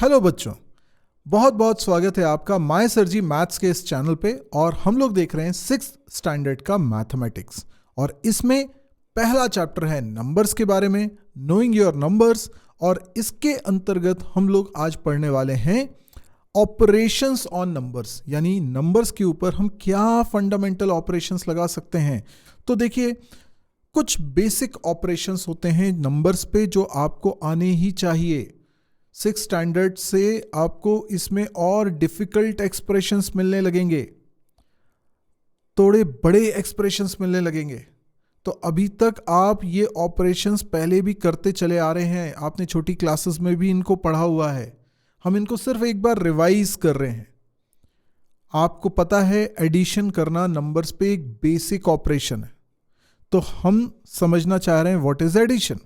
Hello बच्चों, बहुत बहुत स्वागत है आपका माय सर जी मैथ्स के इस चैनल पे। और हम लोग देख रहे हैं 6th स्टैंडर्ड का मैथमेटिक्स और इसमें पहला चैप्टर है नंबर्स के बारे में, नोइंग योर नंबर्स। और इसके अंतर्गत हम लोग आज पढ़ने वाले हैं ऑपरेशंस ऑन नंबर्स, यानी नंबर्स के ऊपर हम क्या फंडामेंटल ऑपरेशंस लगा सकते हैं। तो देखिए, कुछ बेसिक ऑपरेशंस होते हैं नंबर्स पे जो आपको आने ही चाहिए। 6 स्टैंडर्ड से आपको इसमें और डिफिकल्ट एक्सप्रेशंस मिलने लगेंगे, थोड़े बड़े एक्सप्रेशंस मिलने लगेंगे। तो अभी तक आप ये ऑपरेशंस पहले भी करते चले आ रहे हैं, आपने छोटी क्लासेस में भी इनको पढ़ा हुआ है। हम इनको सिर्फ एक बार रिवाइज कर रहे हैं। आपको पता है एडिशन करना नंबर्स पे एक बेसिक ऑपरेशन है, तो हम समझना चाह रहे हैं व्हाट इज एडिशन।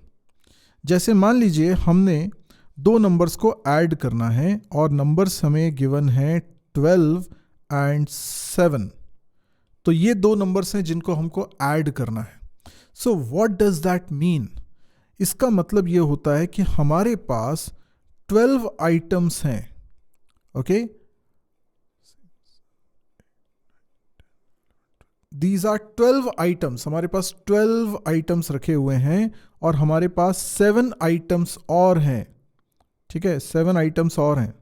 जैसे मान लीजिए हमने दो नंबर्स को ऐड करना है और नंबर्स हमें गिवन है 12 एंड 7। तो ये दो नंबर्स हैं जिनको हमको ऐड करना है। So what does that mean? इसका मतलब ये होता है कि हमारे पास 12 आइटम्स हैं। Okay, these are 12 items. हमारे पास 12 आइटम्स रखे हुए हैं और हमारे पास 7 आइटम्स और हैं। ठीक है, 7 आइटम्स और हैं।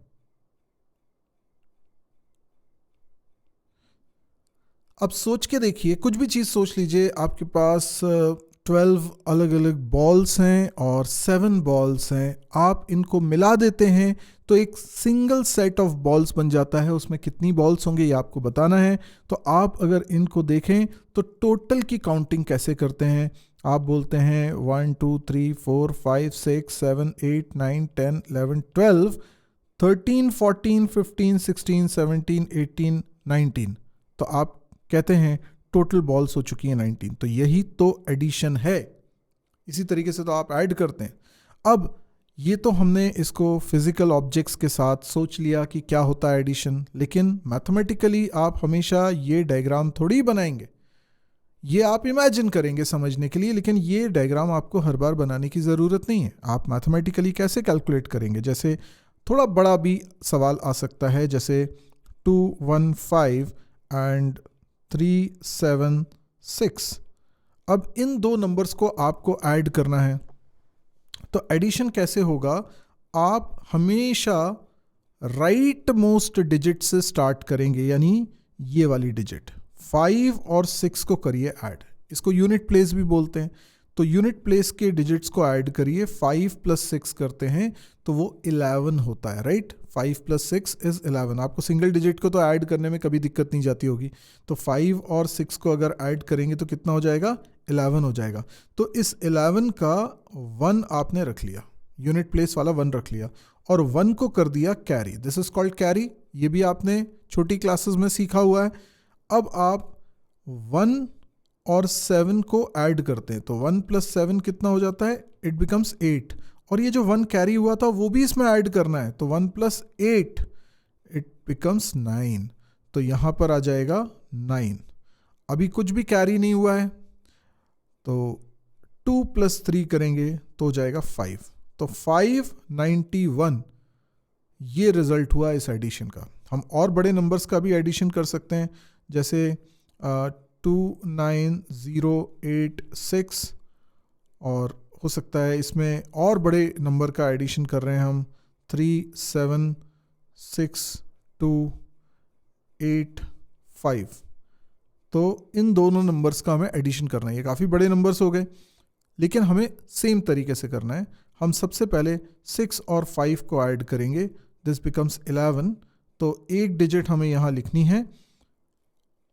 अब सोच के देखिए, कुछ भी चीज सोच लीजिए। आपके पास 12 अलग अलग बॉल्स हैं और 7 बॉल्स हैं। आप इनको मिला देते हैं तो एक सिंगल सेट ऑफ बॉल्स बन जाता है। उसमें कितनी बॉल्स होंगे ये आपको बताना है। तो आप अगर इनको देखें तो टोटल की काउंटिंग कैसे करते हैं? आप बोलते हैं 1 2 3 4 5 6 7 8 9 10 11 12 13 14 15 16 17 18 19। तो आप कहते हैं टोटल बॉल्स हो चुकी हैं 19। तो यही तो एडिशन है। इसी तरीके से तो आप ऐड करते हैं। अब ये तो हमने इसको फिजिकल ऑब्जेक्ट्स के साथ सोच लिया कि क्या होता है एडिशन, लेकिन मैथमेटिकली आप हमेशा ये डायग्राम थोड़ी बनाएंगे। ये आप इमेजिन करेंगे समझने के लिए, लेकिन ये डायग्राम आपको हर बार बनाने की ज़रूरत नहीं है। आप मैथमेटिकली कैसे कैलकुलेट करेंगे? जैसे थोड़ा बड़ा भी सवाल आ सकता है, जैसे 2 1 5 एंड 3 7 6। अब इन दो नंबर्स को आपको ऐड करना है। तो एडिशन कैसे होगा? आप हमेशा राइट मोस्ट डिजिट से स्टार्ट करेंगे, यानी ये वाली डिजिट 5 और 6 को करिए ऐड। इसको यूनिट प्लेस भी बोलते हैं। तो यूनिट प्लेस के डिजिट्स को ऐड करिए। 5 + 6 करते हैं तो वो 11 होता है, राइट? 5 + 6 इज 11। आपको सिंगल डिजिट को तो ऐड करने में कभी दिक्कत नहीं जाती होगी। तो 5 और 6 को अगर ऐड करेंगे तो कितना हो जाएगा? 11 हो जाएगा। तो इस 11 का 1 आपने रख लिया, यूनिट प्लेस वाला 1 रख लिया और 1 को कर दिया carry. This is called carry. ये भी आपने छोटी क्लासेस में सीखा हुआ है। अब आप 1 और 7 को ऐड करते हैं तो 1 + 7 कितना हो जाता है? It becomes 8। और ये जो 1 कैरी हुआ था वो भी इसमें ऐड करना है, तो 1 + 8 इट बिकम्स 9। तो यहां पर आ जाएगा 9। अभी कुछ भी कैरी नहीं हुआ है तो 2 + 3 करेंगे तो हो जाएगा 5। तो 591 ये रिजल्ट हुआ इस एडिशन का। हम और बड़े नंबर्स का भी एडिशन कर सकते हैं, जैसे 29086, और हो सकता है इसमें और बड़े नंबर का एडिशन कर रहे हैं हम 37628 तो इन दोनों नंबर्स का हमें एडिशन करना है। ये काफ़ी बड़े नंबर्स हो गए, लेकिन हमें सेम तरीके से करना है। हम सबसे पहले 6 और 5 को ऐड करेंगे, दिस बिकम्स 11। तो एक डिजिट हमें यहाँ लिखनी है,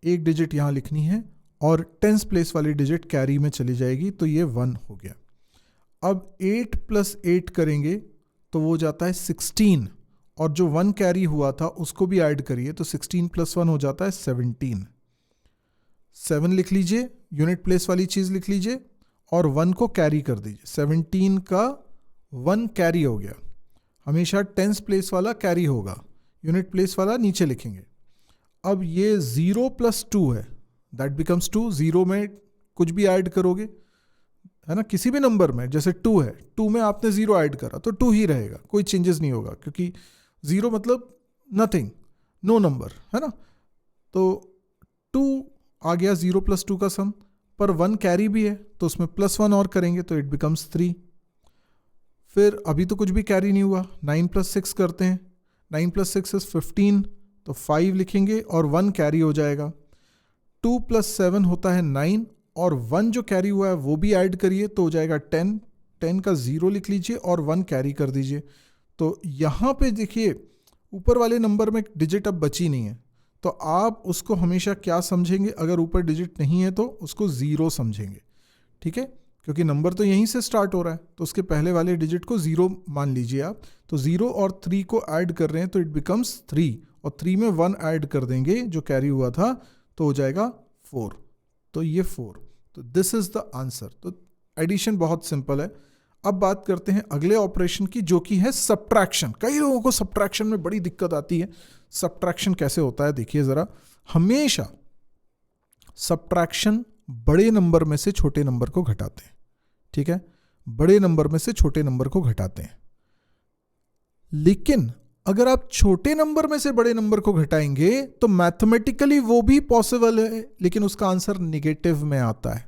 एक डिजिट यहाँ लिखनी है और 10th प्लेस वाली डिजिट कैरी में चली जाएगी, तो ये 1 हो गया। अब 8 + 8 करेंगे तो वो जाता है 16, और जो 1 कैरी हुआ था उसको भी ऐड करिए तो 16 + 1 हो जाता है 17। 7 लिख लीजिए, यूनिट प्लेस वाली चीज़ लिख लीजिए और 1 को कैरी कर दीजिए। 17 का 1 कैरी हो गया। हमेशा 10th प्लेस वाला कैरी होगा, यूनिट प्लेस वाला नीचे लिखेंगे। अब ये 0 + 2 है, दैट बिकम्स 2। 0 में कुछ भी ऐड करोगे, है ना, किसी भी नंबर में, जैसे 2 है, 2 में आपने 0 ऐड करा तो 2 ही रहेगा, कोई चेंजेस नहीं होगा, क्योंकि 0 मतलब नथिंग, नो नंबर, है ना। तो 2 आ गया, 0 + 2 का सम, पर 1 कैरी भी है तो उसमें +1 और करेंगे तो इट बिकम्स 3। फिर अभी तो कुछ भी कैरी नहीं हुआ, 9 + 6 करते हैं, 9 + 6 इज 15, तो 5 लिखेंगे और 1 कैरी हो जाएगा। 2 + 7 होता है 9, और 1 जो कैरी हुआ है वो भी ऐड करिए तो हो जाएगा 10, 10 का 0 लिख लीजिए और 1 कैरी कर दीजिए। तो यहाँ पे देखिए ऊपर वाले नंबर में डिजिट अब बची नहीं है, तो आप उसको हमेशा क्या समझेंगे, अगर ऊपर डिजिट नहीं है तो उसको 0 समझेंगे, ठीक है, क्योंकि नंबर तो यहीं से स्टार्ट हो रहा है, तो उसके पहले वाले डिजिट को 0 मान लीजिए आप। तो 0 और 3 को ऐड कर रहे हैं तो इट बिकम्स 3, और 3 में 1 ऐड कर देंगे जो कैरी हुआ था तो हो जाएगा 4, तो ये 4, तो दिस इज द आंसर। तो एडिशन बहुत सिंपल है। अब बात करते हैं अगले ऑपरेशन की, जो कि है सब्ट्रैक्शन। कई लोगों को सब्ट्रैक्शन में बड़ी दिक्कत आती है। सब्ट्रैक्शन कैसे होता है देखिए ज़रा, हमेशा सब्ट्रैक्शन बड़े नंबर में से छोटे नंबर को घटाते हैं, ठीक है, बड़े नंबर में से छोटे नंबर को घटाते हैं। लेकिन अगर आप छोटे नंबर में से बड़े नंबर को घटाएंगे तो मैथमेटिकली वो भी पॉसिबल है, लेकिन उसका आंसर निगेटिव में आता है।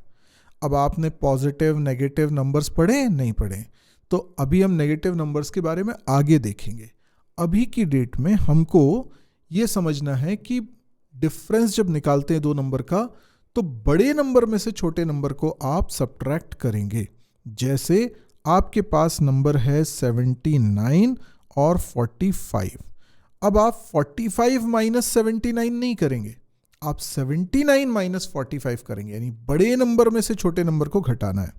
अब आपने पॉजिटिव नेगेटिव नंबर्स पढ़े नहीं पढ़े, तो अभी हम नेगेटिव नंबर्स के बारे में आगे देखेंगे। अभी की डेट में हमको ये समझना है कि डिफरेंस जब निकालते हैं दो नंबर का, तो बड़े नंबर में से छोटे नंबर को आप सब्ट्रैक्ट करेंगे। जैसे आपके पास नंबर है 79 और 45। अब आप 45 - 79 नहीं करेंगे, आप 79 - 45 करेंगे, यानी बड़े नंबर में से छोटे नंबर को घटाना है,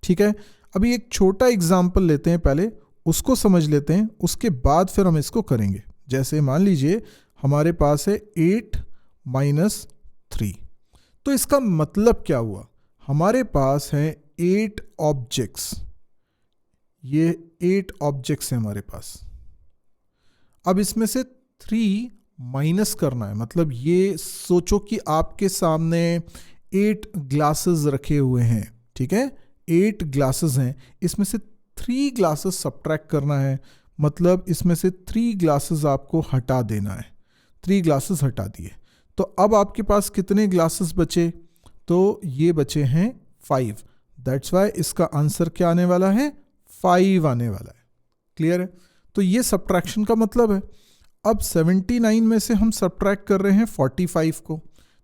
ठीक है। अभी एक छोटा एग्जाम्पल लेते हैं, पहले उसको समझ लेते हैं, उसके बाद फिर हम इसको करेंगे। जैसे मान लीजिए हमारे पास है 8 - 3, तो इसका मतलब क्या हुआ, हमारे पास है 8 ऑब्जेक्ट्स, ये 8 ऑब्जेक्ट्स हैं हमारे पास। अब इसमें से 3 माइनस करना है, मतलब ये सोचो कि आपके सामने 8 ग्लासेस रखे हुए हैं, ठीक है, 8 ग्लासेस हैं, इसमें से 3 ग्लासेस सब्ट्रैक्ट करना है, मतलब इसमें से 3 ग्लासेस आपको हटा देना है। 3 ग्लासेस हटा दिए, तो अब आपके पास कितने ग्लासेस बचे, तो ये बचे हैं 5। दैट्स वाई इसका आंसर क्या आने वाला है, 5 आने वाला है। क्लियर है, तो ये सब्ट्रैक्शन का मतलब है। अब 79 में से हम सब्ट्रैक्ट कर रहे हैं 45 को,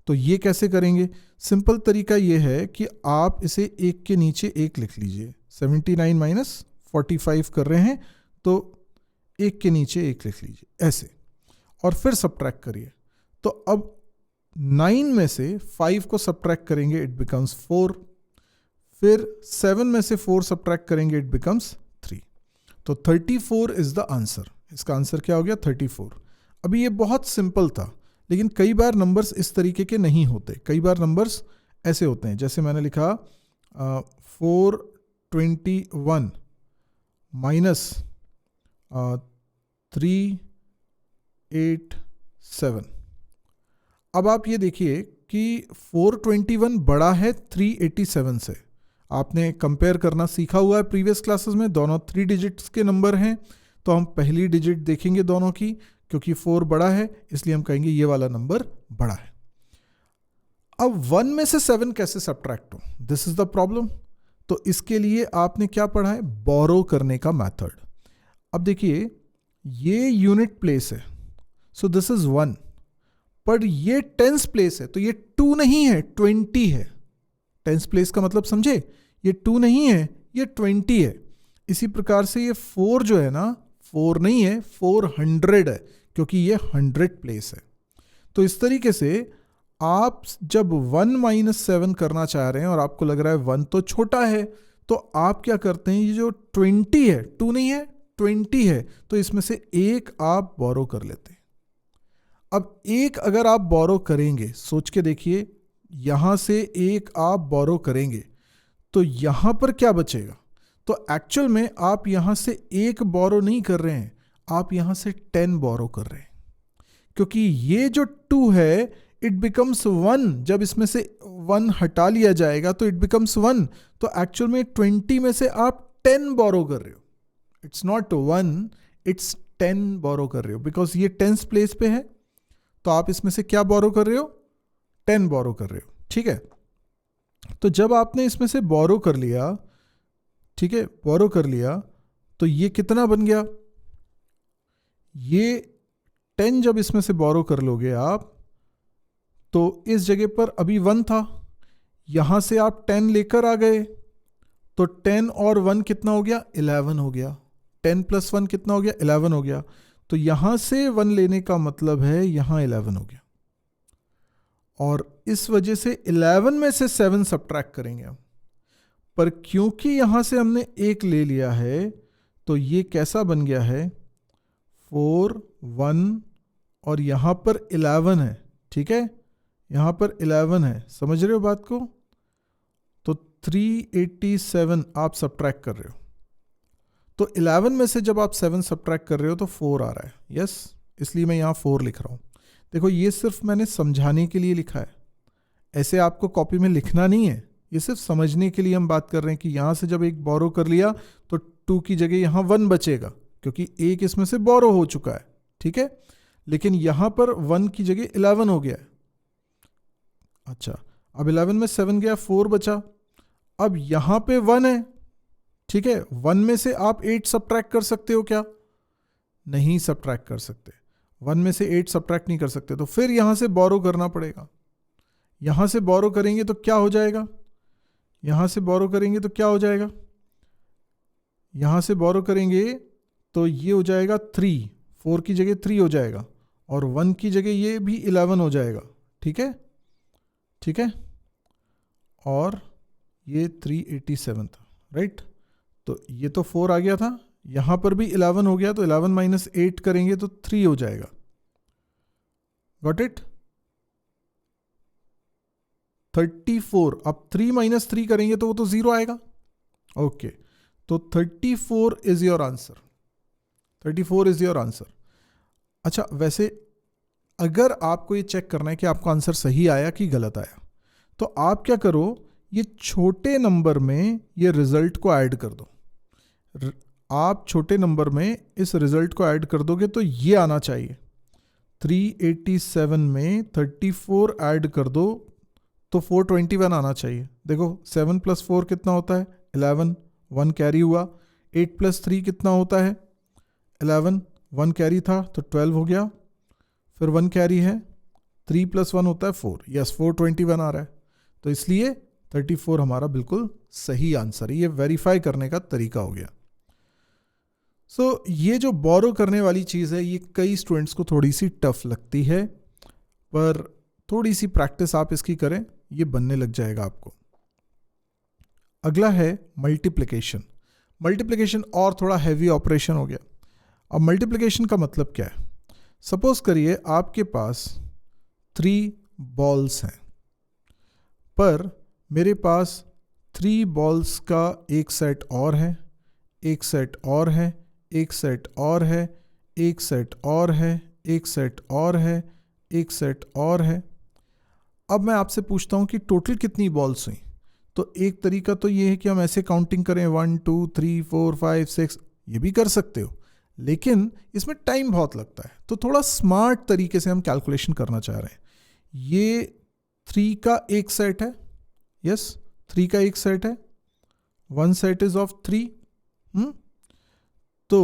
तो ये कैसे करेंगे, सिंपल तरीका ये है कि आप इसे एक के नीचे एक लिख लीजिए। 79 - 45 कर रहे हैं तो एक के नीचे एक लिख लीजिए ऐसे, और फिर सब्ट्रैक्ट करिए। तो अब 9 में से 5 को सब्ट्रैक्ट करेंगे, इट बिकम्स 4, फिर 7 में से 4 सब्ट्रैक्ट करेंगे, इट बिकम्स 3, तो 34 इज द आंसर। इसका आंसर क्या हो गया, 34। अभी ये बहुत सिंपल था, लेकिन कई बार नंबर्स इस तरीके के नहीं होते, कई बार नंबर्स ऐसे होते हैं। जैसे मैंने लिखा 421 - 387। अब आप ये देखिए कि 421 बड़ा है 387 से। आपने कंपेयर करना सीखा हुआ है प्रीवियस क्लासेस में, दोनों 3 डिजिट्स के नंबर हैं, तो हम पहली डिजिट देखेंगे दोनों की, क्योंकि 4 बड़ा है इसलिए हम कहेंगे ये वाला नंबर बड़ा है। अब 1 में से 7 कैसे सब्ट्रैक्ट हो, दिस इज द प्रॉब्लम। तो इसके लिए आपने क्या पढ़ा है, बोरो करने का मेथड। अब देखिए ये यूनिट प्लेस है, सो दिस इज 1, पर ये टेंस प्लेस है, तो ये 2 नहीं है 20 है। टेंस प्लेस का मतलब समझे, ये 2 नहीं है ये 20 है। इसी प्रकार से ये 4 जो है ना, 4 नहीं है 400 है, क्योंकि ये 100 प्लेस है। तो इस तरीके से आप जब 1 - 7 करना चाह रहे हैं और आपको लग रहा है 1 तो छोटा है, तो आप क्या करते हैं, ये जो 20 है, 2 नहीं है 20 है, तो इसमें से एक आप बोरो कर लेते हैं। अब एक अगर आप बोरो करेंगे, सोच के देखिए, यहां से एक आप बोरो करेंगे तो यहां पर क्या बचेगा, तो एक्चुअल में आप यहां से एक बोरो नहीं कर रहे हैं, आप यहां से 10 बोरो कर रहे हैं, क्योंकि ये जो 2 है इट बिकम्स 1। जब इसमें से 1 हटा लिया जाएगा तो इट बिकम्स 1। तो एक्चुअल में 20 में से आप 10 बोरो कर रहे हो। इट्स नॉट 1, इट्स 10 बोरो कर रहे हो, बिकॉज ये 10th प्लेस पे है। तो आप इसमें से क्या बोरो कर रहे हो? 10 बोरो कर रहे हो। ठीक है, तो जब आपने इसमें से बोरो कर लिया, ठीक है, बोरो कर लिया, तो ये कितना बन गया? ये 10 जब इसमें से बोरो कर लोगे आप, तो इस जगह पर अभी 1 था, यहां से आप 10 लेकर आ गए, तो 10 और 1 कितना हो गया? 11 हो गया। 10 प्लस 1 कितना हो गया? 11 हो गया। तो यहां से 1 लेने का मतलब है यहां 11 हो गया, और इस वजह से 11 में से 7 सब्ट्रैक्ट करेंगे हम। पर क्योंकि यहां से हमने 1 ले लिया है, तो ये कैसा बन गया है? 4, 1 और यहां पर 11 है। ठीक है, यहां पर 11 है, समझ रहे हो बात को? तो 387 आप सब्ट्रैक्ट कर रहे हो। तो 11 में से जब आप 7 सब्ट्रैक्ट कर रहे हो तो 4 आ रहा है। यस, इसलिए मैं यहां 4 लिख रहा हूं। देखो, ये सिर्फ मैंने समझाने के लिए लिखा है, ऐसे आपको कॉपी में लिखना नहीं है। ये सिर्फ समझने के लिए हम बात कर रहे हैं कि यहां से जब एक बोरो कर लिया तो 2 की जगह यहां 1 बचेगा, क्योंकि एक इसमें से बोरो हो चुका है। ठीक है, लेकिन यहां पर 1 की जगह 11 हो गया है। अच्छा, अब 11 में 7 गया, 4 बचा। अब यहां पे 1 है। ठीक है, 1 में से आप 8 सब्ट्रैक्ट कर सकते हो क्या? नहीं सब्ट्रैक्ट कर सकते। 1 में से 8 सब्ट्रैक्ट नहीं कर सकते, तो फिर यहां से बोरो करना पड़ेगा। यहां से बोरो करेंगे तो क्या हो जाएगा? यहां से बोरो करेंगे तो क्या हो जाएगा? यहां से बोरो करेंगे तो ये हो जाएगा 3, 4 की जगह 3 हो जाएगा, और 1 की जगह ये भी 11 हो जाएगा। ठीक है, ठीक है, और ये 387 था, राइट? तो ये तो 4 आ गया था, यहां पर भी 11 हो गया, तो 11 माइनस 8 करेंगे तो 3 हो जाएगा। Got it? 34। अब 3 माइनस 3 करेंगे तो वो तो 0 आएगा। ओके, तो 34 is your answer. 34 is your answer. अच्छा, वैसे अगर आपको ये चेक करना है कि आपका आंसर सही आया कि गलत आया, तो आप क्या करो, ये छोटे नंबर में ये रिजल्ट को ऐड कर दो। आप छोटे नंबर में इस रिजल्ट को ऐड कर दोगे तो ये आना चाहिए। 387 में 34 ऐड कर दो तो 421 आना चाहिए। देखो, 7 प्लस 4 कितना होता है? 11, 1 कैरी हुआ। 8 प्लस 3 कितना होता है? 11, 1 कैरी था तो 12 हो गया, फिर 1 कैरी है, 3 प्लस 1 होता है 4। यस, 421 आ रहा है। तो इसलिए 34 हमारा बिल्कुल सही आंसर है। ये वेरीफाई करने का तरीका हो गया। सो ये जो बोरो करने वाली चीज़ है, ये कई स्टूडेंट्स को थोड़ी सी टफ लगती है, पर थोड़ी सी प्रैक्टिस आप इसकी करें, ये बनने लग जाएगा आपको। अगला है मल्टीप्लिकेशन। मल्टीप्लिकेशन और थोड़ा हैवी ऑपरेशन हो गया। अब मल्टीप्लिकेशन का मतलब क्या है? सपोज करिए आपके पास 3 बॉल्स हैं, पर मेरे पास 3 बॉल्स का एक सेट और है, एक सेट और है, एक सेट और है, एक सेट और है, एक सेट और है, एक सेट और है। अब मैं आपसे पूछता हूं कि टोटल कितनी बॉल्स हुई? तो एक तरीका तो ये है कि हम ऐसे काउंटिंग करें 1 2 3 4 5 6, ये भी कर सकते हो, लेकिन इसमें टाइम बहुत लगता है। तो थोड़ा स्मार्ट तरीके से हम कैलकुलेशन करना चाह रहे हैं। ये 3 का एक सेट है। यस, 3 का एक सेट है। 1 सेट इज ऑफ 3। तो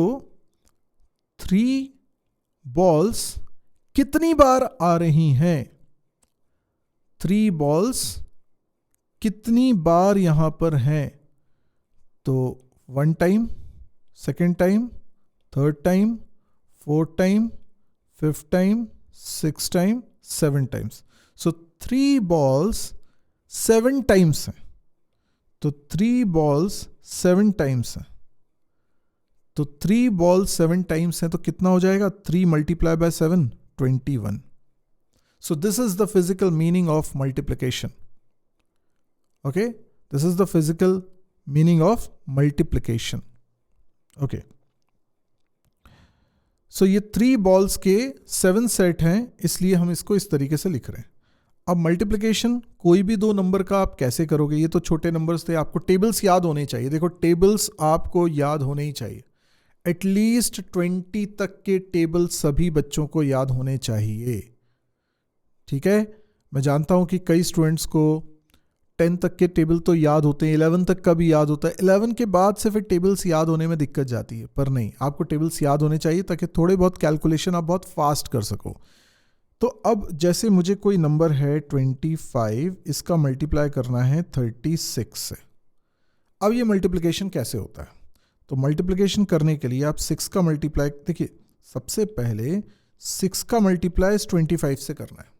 3 बॉल्स कितनी बार आ रही हैं? 3 बॉल्स कितनी बार यहां पर हैं? तो 1 time, second time, third time, fourth time, fifth time, 6 time, 7 times. So 3 balls 7 times हैं। तो 3 बॉल्स 7 टाइम्स हैं। तो 3 बॉल्स 7 टाइम्स हैं, तो कितना हो जाएगा? 3 multiply by 7, 21। So this is the physical meaning of multiplication. Okay, this is the physical meaning of multiplication. Okay. So ये 3 balls के 7 सेट हैं, इसलिए हम इसको इस तरीके से लिख रहे हैं। अब मल्टीप्लिकेशन कोई भी दो नंबर का आप कैसे करोगे, ये तो छोटे नंबर्स थे, आपको टेबल्स याद होने चाहिए। देखो टेबल्स आपको याद होने ही चाहिए, एटलीस्ट 20 तक के टेबल सभी बच्चों को याद होने चाहिए। ठीक है, मैं जानता हूं कि कई स्टूडेंट्स को 10 तक के टेबल तो याद होते हैं, 11 तक का भी याद होता है, 11 के बाद से फिर टेबल्स याद होने में दिक्कत जाती है। पर नहीं, आपको टेबल्स याद होने चाहिए ताकि थोड़े बहुत कैलकुलेशन आप बहुत फास्ट कर सको। तो अब जैसे मुझे कोई नंबर है 25, इसका मल्टीप्लाई करना है 36 से। अब ये मल्टीप्लिकेशन कैसे होता है? तो मल्टीप्लिकेशन करने के लिए आप 6 का मल्टीप्लाई, देखिए सबसे पहले 6 का मल्टीप्लाई 25 से करना है।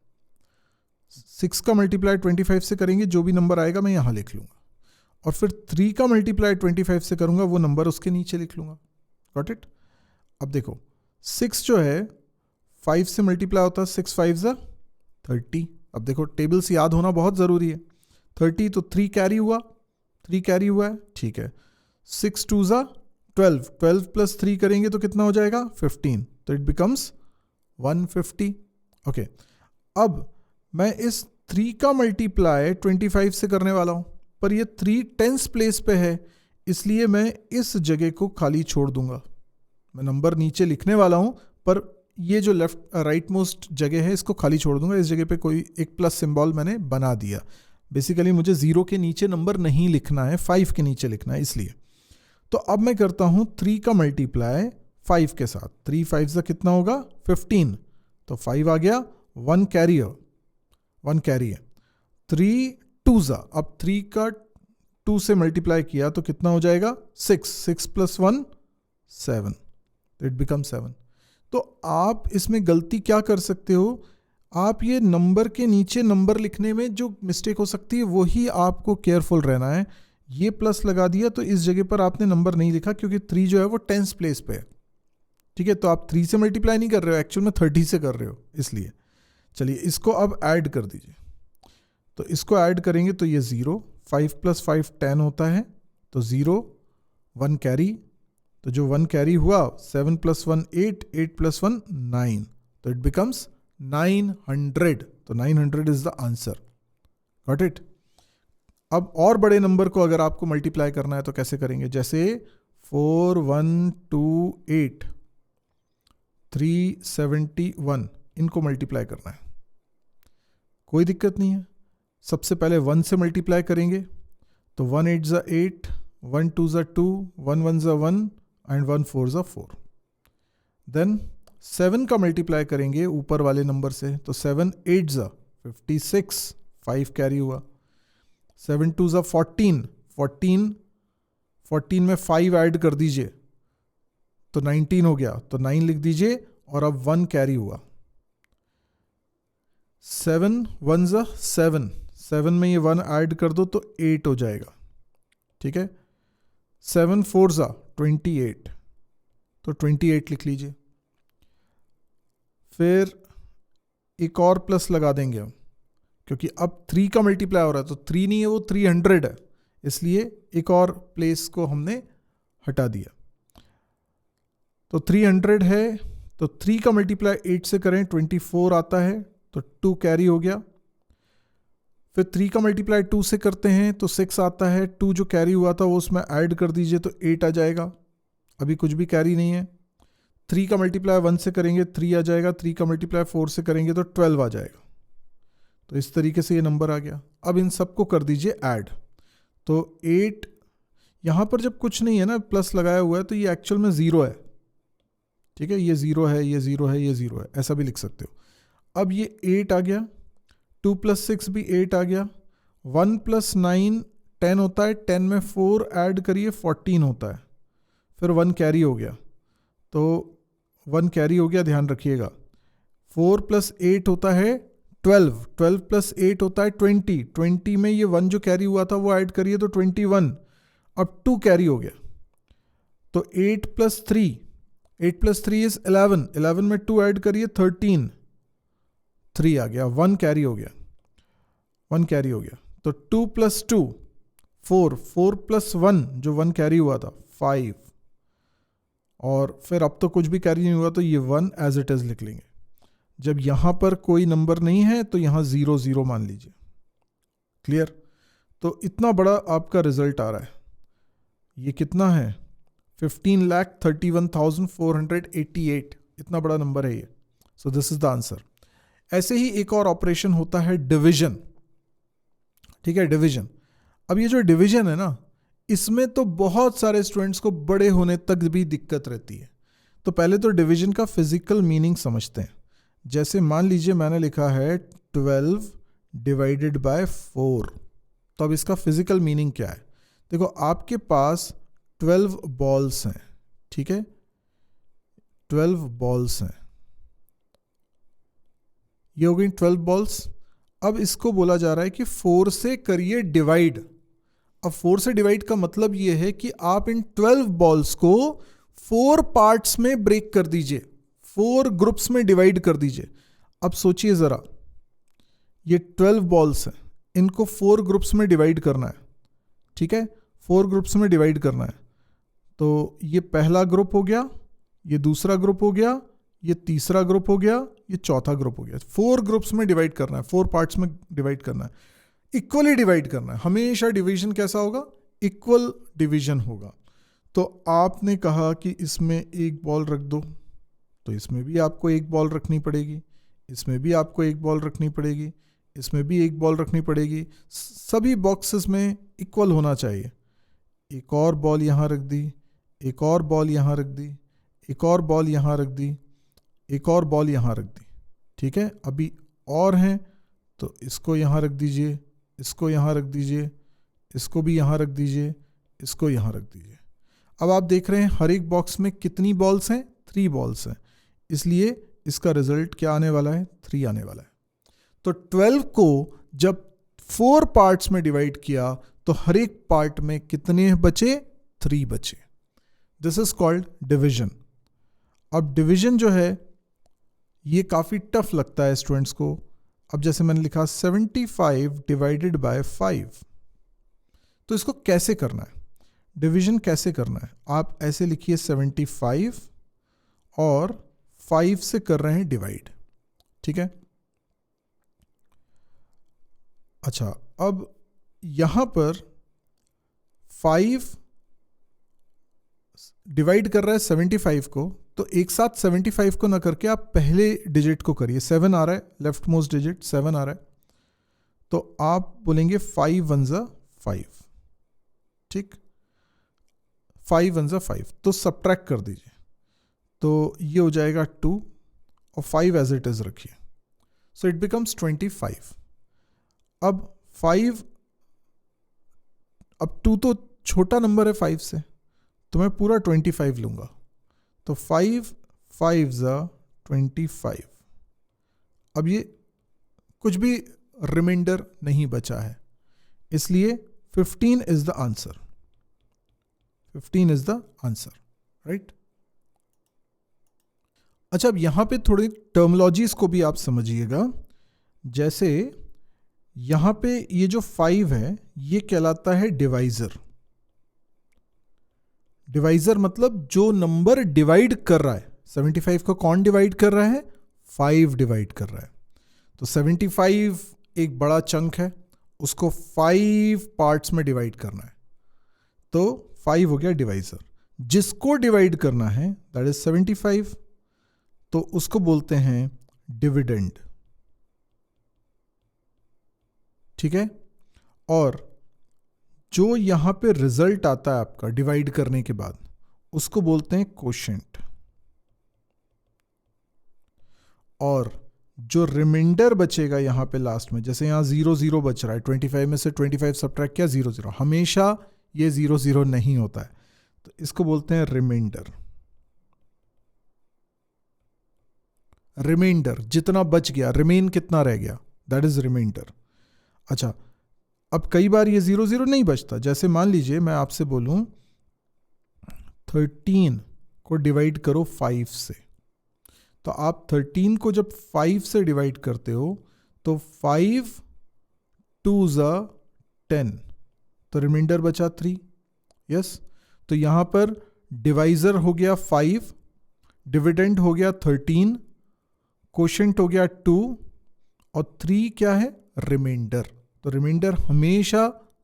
6 का मल्टीप्लाई 25 से करेंगे, जो भी नंबर आएगा मैं यहाँ लिख लूँगा, और फिर 3 का मल्टीप्लाई 25 से करूँगा, वो नंबर उसके नीचे लिख लूँगा। Got it? अब देखो 6 जो है 5 से मल्टीप्लाई होता है, 6 5 ज़ा 30। अब देखो टेबल्स याद होना बहुत ज़रूरी है। 30 तो 3 कैरी हुआ, 3 कैरी हुआ है, ठीक है। 6 2 ज़ा 12, 12 प्लस 3 करेंगे तो कितना हो जाएगा 15, तो इट बिकम्स 150। ओके, अब मैं इस 3 का मल्टीप्लाई 25 से करने वाला हूं, पर ये 3 टेंस प्लेस पे है, इसलिए मैं इस जगह को खाली छोड़ दूंगा। मैं नंबर नीचे लिखने वाला हूं, पर ये जो लेफ्ट राइट मोस्ट जगह है इसको खाली छोड़ दूंगा। इस जगह पे कोई एक प्लस सिंबल मैंने बना दिया। बेसिकली मुझे 0 के नीचे नंबर नहीं लिखना है, 5 के नीचे लिखना है इसलिए। तो अब मैं करता हूं 3 का मल्टीप्लाई 5 के साथ। 3 5 से कितना होगा 15, तो 5 आ गया, 1 कैरी है, 1 कैरी है। 3 2 ज़ा, अब 3 का 2 से मल्टीप्लाई किया तो कितना हो जाएगा 6, 6 प्लस 1 7, तो इट बिकम 7। तो आप इसमें गलती क्या कर सकते हो, आप ये नंबर के नीचे नंबर लिखने में जो मिस्टेक हो सकती है वही आपको केयरफुल रहना है। ये प्लस लगा दिया तो इस जगह पर आपने नंबर नहीं लिखा, क्योंकि 3 जो है वो टेंस प्लेस पे है। ठीक है, तो आप 3 से मल्टीप्लाई नहीं कर रहे हो, एक्चुअल में 30 से कर रहे हो, इसलिए। चलिए इसको अब ऐड कर दीजिए। तो इसको ऐड करेंगे तो ये 0, 5 प्लस 5 10 होता है, तो 0 1 कैरी, तो जो 1 कैरी हुआ 7 प्लस 1 8, 8 प्लस 1 9, तो इट बिकम्स 900। तो 900 is the answer. Got it? अब और बड़े नंबर को अगर आपको मल्टीप्लाई करना है तो कैसे करेंगे? जैसे 4 1 2 8 371, इनको मल्टीप्लाई करना है, कोई दिक्कत नहीं है। सबसे पहले 1 से मल्टीप्लाई करेंगे, तो 1 8 ज़ा 8, 1 2 ज़ा 2, 1 1 ज़ा 1 एंड 1 4 ज़ा 4। देन 7 का मल्टीप्लाई करेंगे ऊपर वाले नंबर से, तो 7 8 ज़ा 56, 5 कैरी हुआ। 7 2 ज़ा 14, 14 में 5 ऐड कर दीजिए तो 19 हो गया, तो 9 लिख दीजिए, और अब 1 कैरी हुआ। 7 1 ज़ा 7, 7 में ये 1 ऐड कर दो तो 8 हो जाएगा। ठीक है, 7 4 ज़ा 28, तो 28 लिख लीजिए। फिर एक और प्लस लगा देंगे हम, क्योंकि अब 3 का मल्टीप्लाई हो रहा है, तो 3 नहीं है वो 300 है, इसलिए एक और प्लेस को हमने हटा दिया। तो 300 है, तो 3 का मल्टीप्लाई 8 से करें 24 आता है, तो 2 कैरी हो गया। फिर 3 का मल्टीप्लाई 2 से करते हैं तो 6 आता है, 2 जो कैरी हुआ था वो उसमें ऐड कर दीजिए तो 8 आ जाएगा, अभी कुछ भी कैरी नहीं है। 3 का मल्टीप्लाई 1 से करेंगे 3 आ जाएगा, 3 का मल्टीप्लाई 4 से करेंगे तो 12 आ जाएगा। तो इस तरीके से ये नंबर आ गया। अब इन सबको कर दीजिए ऐड, तो 8, यहाँ पर जब कुछ नहीं है ना प्लस लगाया हुआ है, तो ये एक्चुअल में 0 है। ठीक है, ये 0 है, ये 0 है, ये 0 है, ऐसा भी लिख सकते हो। अब ये 8 आ गया, 2 प्लस 6 भी 8 आ गया, 1 प्लस 9 10 होता है, 10 में 4 ऐड करिए 14 होता है, फिर 1 कैरी हो गया, तो 1 कैरी हो गया, ध्यान रखिएगा। 4 प्लस 8 होता है 12, 12 प्लस 8 होता है 20, 20 में ये 1 जो कैरी हुआ था वो ऐड करिए तो 21, अब 2 कैरी हो गया, तो 8 प्लस 3, 8 प्लस 3 इज 11, 11 में 2 ऐड करिए 13, 3 आ गया, 1 कैरी हो गया, 1 कैरी हो गया, तो 2 प्लस 2 4, 4 प्लस 1 जो 1 कैरी हुआ था 5, और फिर अब तो कुछ भी कैरी नहीं हुआ तो ये 1 एज इट इज लिख लेंगे। जब यहाँ पर कोई नंबर नहीं है तो यहाँ 0 0 मान लीजिए। क्लियर? तो इतना बड़ा आपका रिजल्ट आ रहा है। ये कितना है? 15,31,488। इतना बड़ा नंबर है ये। सो दिस इज द आंसर। ऐसे ही एक और ऑपरेशन होता है डिवीजन। ठीक है, डिवीजन। अब ये जो डिवीजन है ना, इसमें तो बहुत सारे स्टूडेंट्स को बड़े होने तक भी दिक्कत रहती है। तो पहले तो डिवीजन का फिजिकल मीनिंग समझते हैं। जैसे मान लीजिए मैंने लिखा है 12 डिवाइडेड बाय 4, तो अब इसका फिजिकल मीनिंग क्या है? देखो, आपके पास 12 बॉल्स हैं। ठीक है, 12 बॉल्स हैं, ये हो गई 12 बॉल्स। अब इसको बोला जा रहा है कि 4 से करिए डिवाइड। अब 4 से डिवाइड का मतलब ये है कि आप इन 12 बॉल्स को 4 पार्ट्स में ब्रेक कर दीजिए, 4 ग्रुप्स में डिवाइड कर दीजिए। अब सोचिए ज़रा, ये 12 बॉल्स हैं, इनको 4 ग्रुप्स में डिवाइड करना है। ठीक है, 4 ग्रुप्स में डिवाइड करना है। तो ये पहला ग्रुप हो गया, ये दूसरा ग्रुप हो गया, ये तीसरा ग्रुप हो गया, ये चौथा ग्रुप हो गया। 4 ग्रुप्स में डिवाइड करना है, 4 पार्ट्स में डिवाइड करना है, इक्वली डिवाइड करना है। हमेशा डिवीजन कैसा होगा? इक्वल डिवीजन होगा। तो आपने कहा कि इसमें एक बॉल रख दो, तो इसमें भी आपको एक बॉल रखनी पड़ेगी, इसमें भी आपको एक बॉल रखनी पड़ेगी, इसमें भी एक बॉल रखनी पड़ेगी। सभी बॉक्सेस में इक्वल होना चाहिए। एक और बॉल यहाँ रख दी, एक और बॉल यहाँ रख दी, एक और बॉल यहाँ रख दी, एक और बॉल यहाँ रख दी। ठीक है, अभी और हैं तो इसको यहाँ रख दीजिए, इसको यहाँ रख दीजिए, इसको भी यहाँ रख दीजिए, इसको यहाँ रख दीजिए। अब आप देख रहे हैं हर एक बॉक्स में कितनी बॉल्स हैं? 3 बॉल्स हैं। इसलिए इसका रिजल्ट क्या आने वाला है? 3 आने वाला है। तो 12 को जब 4 पार्ट्स में डिवाइड किया तो हर एक पार्ट में कितने बचे? 3 बचे। This is called division. अब डिवीजन जो है ये काफ़ी टफ लगता है स्टूडेंट्स को। अब जैसे मैंने लिखा 75 डिवाइडेड बाय 5, तो इसको कैसे करना है? डिवीजन कैसे करना है? आप ऐसे लिखिए 75 और 5 से कर रहे हैं डिवाइड। ठीक है, अच्छा, अब यहां पर 5 डिवाइड कर रहा है 75 को, तो एक साथ 75 को ना करके आप पहले डिजिट को करिए। 7 आ रहा है, लेफ्ट मोस्ट डिजिट 7 आ रहा है, तो आप बोलेंगे 5 1 ज़ा 5। ठीक, 5 1 ज़ा 5, तो सब्ट्रैक्ट कर दीजिए, तो ये हो जाएगा 2 और 5 एज इट इज रखिए। सो इट बिकम्स 25। अब 5, अब 2 तो छोटा नंबर है 5 से, तो मैं पूरा 25 लूंगा। तो 5 5 ज़ा 25। अब ये कुछ भी रिमाइंडर नहीं बचा है, इसलिए 15 is the answer. 15 is the answer, right? अच्छा, अब यहां पे थोड़ी टर्मिनोलॉजीज को भी आप समझिएगा। जैसे यहां पे ये जो 5 है ये कहलाता है डिवाइजर। डिवाइजर मतलब जो नंबर डिवाइड कर रहा है। 75 को कौन डिवाइड कर रहा है? 5 डिवाइड कर रहा है। तो 75 एक बड़ा चंक है, उसको 5 पार्ट्स में डिवाइड करना है, तो 5 हो गया डिवाइजर। जिसको डिवाइड करना है दैट इज 75, तो उसको बोलते हैं डिविडेंड। ठीक है, और जो यहां पे रिजल्ट आता है आपका डिवाइड करने के बाद, उसको बोलते हैं कोशेंट। और जो रिमाइंडर बचेगा यहां पे लास्ट में, जैसे यहां 0 0 बच रहा है, 25 में से 25 सब्ट्रैक्ट किया 0 0, हमेशा ये 0 0 नहीं होता है, तो इसको बोलते हैं रिमाइंडर। रिमाइंडर जितना बच गया, रिमेन कितना रह गया, दैट इज रिमाइंडर। अच्छा, अब कई बार ये 0 0 नहीं बचता। जैसे मान लीजिए मैं आपसे बोलूं 13 को डिवाइड करो 5 से, तो आप 13 को जब 5 से डिवाइड करते हो तो 5 2 ज़ा 10, तो रिमाइंडर बचा 3। यस, तो यहां पर डिवाइजर हो गया 5, डिविडेंड हो गया 13, क्वोशिएंट हो गया 2 और 3 क्या है, रिमाइंडर। तो रिमाइंडर हमेशा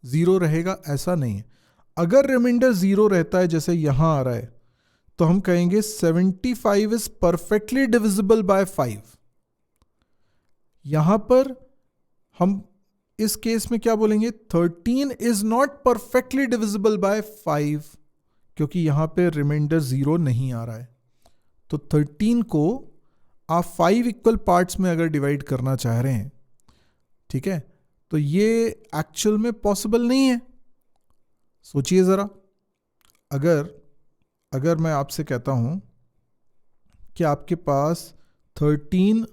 0 रहेगा ऐसा नहीं है। अगर रिमाइंडर 0 रहता है जैसे यहां आ रहा है तो हम कहेंगे 75 इज परफेक्टली डिविजिबल बाय 5। यहां पर हम इस केस में क्या बोलेंगे, 13 is not perfectly divisible by 5, क्योंकि यहां पे रिमाइंडर 0 नहीं आ रहा है। तो 13 को आप 5 इक्वल पार्ट्स में अगर डिवाइड करना चाह रहे हैं, ठीक है, तो ये एक्चुअल में पॉसिबल नहीं है। सोचिए जरा, अगर मैं आपसे कहता हूं कि आपके पास 13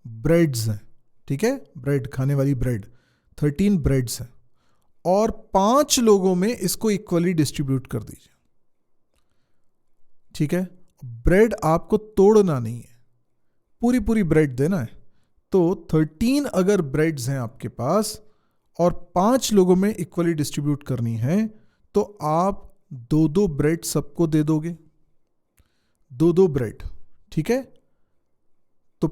ब्रेड्स हैं, ठीक है, ब्रेड खाने वाली ब्रेड, 13 ब्रेड्स हैं और 5 लोगों में इसको इक्वली डिस्ट्रीब्यूट कर दीजिए, ठीक है। ब्रेड आपको तोड़ना नहीं है, पूरी पूरी ब्रेड देना है। तो 13 अगर ब्रेड्स हैं आपके पास और 5 लोगों में इक्वली डिस्ट्रीब्यूट करनी है, तो आप 2-2 ब्रेड सबको दे दोगे, 2-2 ब्रेड, ठीक है। तो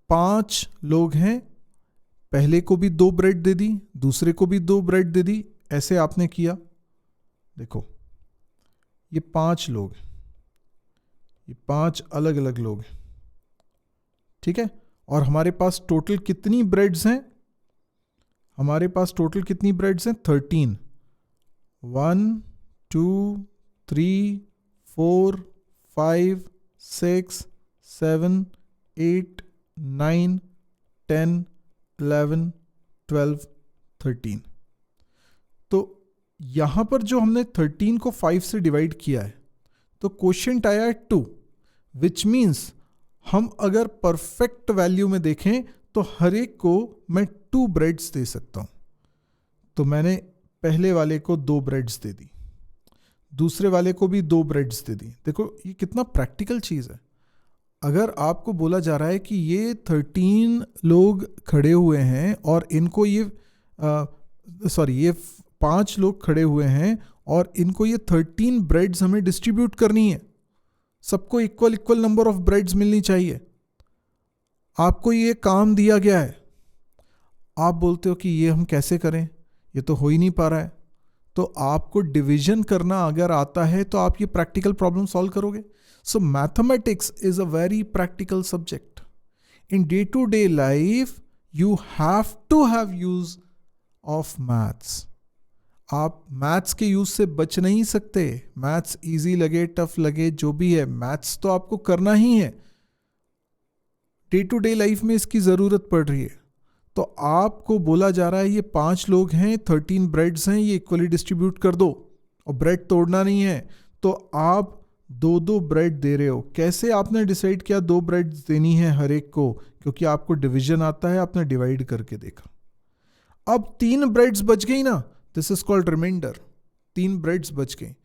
5 लोग हैं, पहले को भी 2 ब्रेड दे दी, दूसरे को भी 2 ब्रेड दे दी, ऐसे आपने किया। देखो ये 5 लोग हैं, ये 5 अलग अलग लोग हैं, ठीक है। और हमारे पास टोटल कितनी ब्रेड्स हैं, हमारे पास टोटल कितनी ब्रेड्स हैं, 13। 1 2 3 4 5 6 7 8 9 10 11 12 13। तो यहां पर जो हमने 13 को 5 से डिवाइड किया है तो क्वोशिएंट आया है 2, विच मीन्स हम अगर परफेक्ट वैल्यू में देखें तो हर एक को मैं 2 ब्रेड्स दे सकता हूं। तो मैंने पहले वाले को 2 ब्रेड्स दे दी, दूसरे वाले को भी 2 ब्रेड्स दे दी। देखो ये कितना प्रैक्टिकल चीज है। अगर आपको बोला जा रहा है कि ये 13 लोग खड़े हुए हैं और इनको ये 5 लोग खड़े हुए हैं और इनको ये 13 ब्रेड्स हमें डिस्ट्रीब्यूट करनी है, सबको इक्वल नंबर ऑफ ब्रेड्स मिलनी चाहिए, आपको ये काम दिया गया है। आप बोलते हो कि ये हम कैसे करें, ये तो हो ही नहीं पा रहा है। तो आपको डिवीजन करना अगर आता है तो आप ये प्रैक्टिकल प्रॉब्लम सॉल्व करोगे। So mathematics is a very practical subject. In day to day life you have to have use of maths. आप मैथ्स के यूज से बच नहीं सकते। मैथ्स इजी लगे टफ लगे जो भी है, मैथ्स तो आपको करना ही है। डे टू डे लाइफ में इसकी जरूरत पड़ रही है। तो आपको बोला जा रहा है ये 5 लोग हैं, 13 ब्रेड्स हैं, ये इक्वली डिस्ट्रीब्यूट कर दो और ब्रेड तोड़ना नहीं है। तो आप 2-2 ब्रेड दे रहे हो। कैसे आपने डिसाइड किया 2 ब्रेड देनी है हर एक को? क्योंकि आपको डिवीजन आता है, आपने डिवाइड करके देखा। अब 3 ब्रेड्स बच गई ना, this is called remainder. 3 breads बच गई।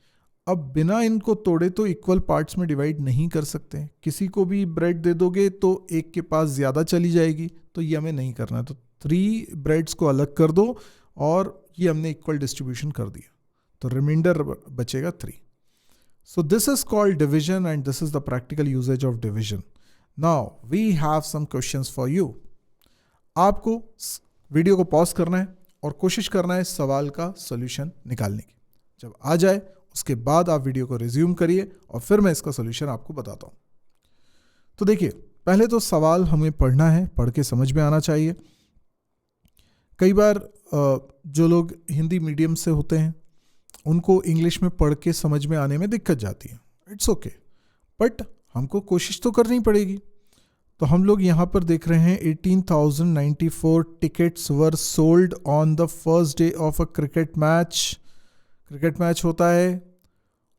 अब बिना इनको तोड़े तो इक्वल पार्ट्स में डिवाइड नहीं कर सकते। किसी को भी ब्रेड दे दोगे तो एक के पास ज़्यादा चली जाएगी, तो ये हमें नहीं करना है। तो 3 ब्रेड्स को अलग कर दो और ये हमने इक्वल डिस्ट्रीब्यूशन कर दिया, तो रिमाइंडर बचेगा 3। So this is called division and this is the practical usage of division. Now we have some questions for you. आपको वीडियो को पॉज करना है और कोशिश करना है सवाल का सॉल्यूशन निकालने की। जब आ जाए उसके बाद आप वीडियो को रिज्यूम करिए और फिर मैं इसका सॉल्यूशन आपको बताता हूं। तो देखिए, पहले तो सवाल हमें पढ़ना है, पढ़ के समझ में आना चाहिए। कई बार जो लोग हिंदी मीडियम से होते हैं उनको इंग्लिश में पढ़ के समझ में आने में दिक्कत जाती है। इट्स ओके, बट हमको कोशिश तो करनी पड़ेगी। तो हम लोग यहाँ पर देख रहे हैं 18,094 tickets were sold on the first day of a cricket match. Cricket match होता है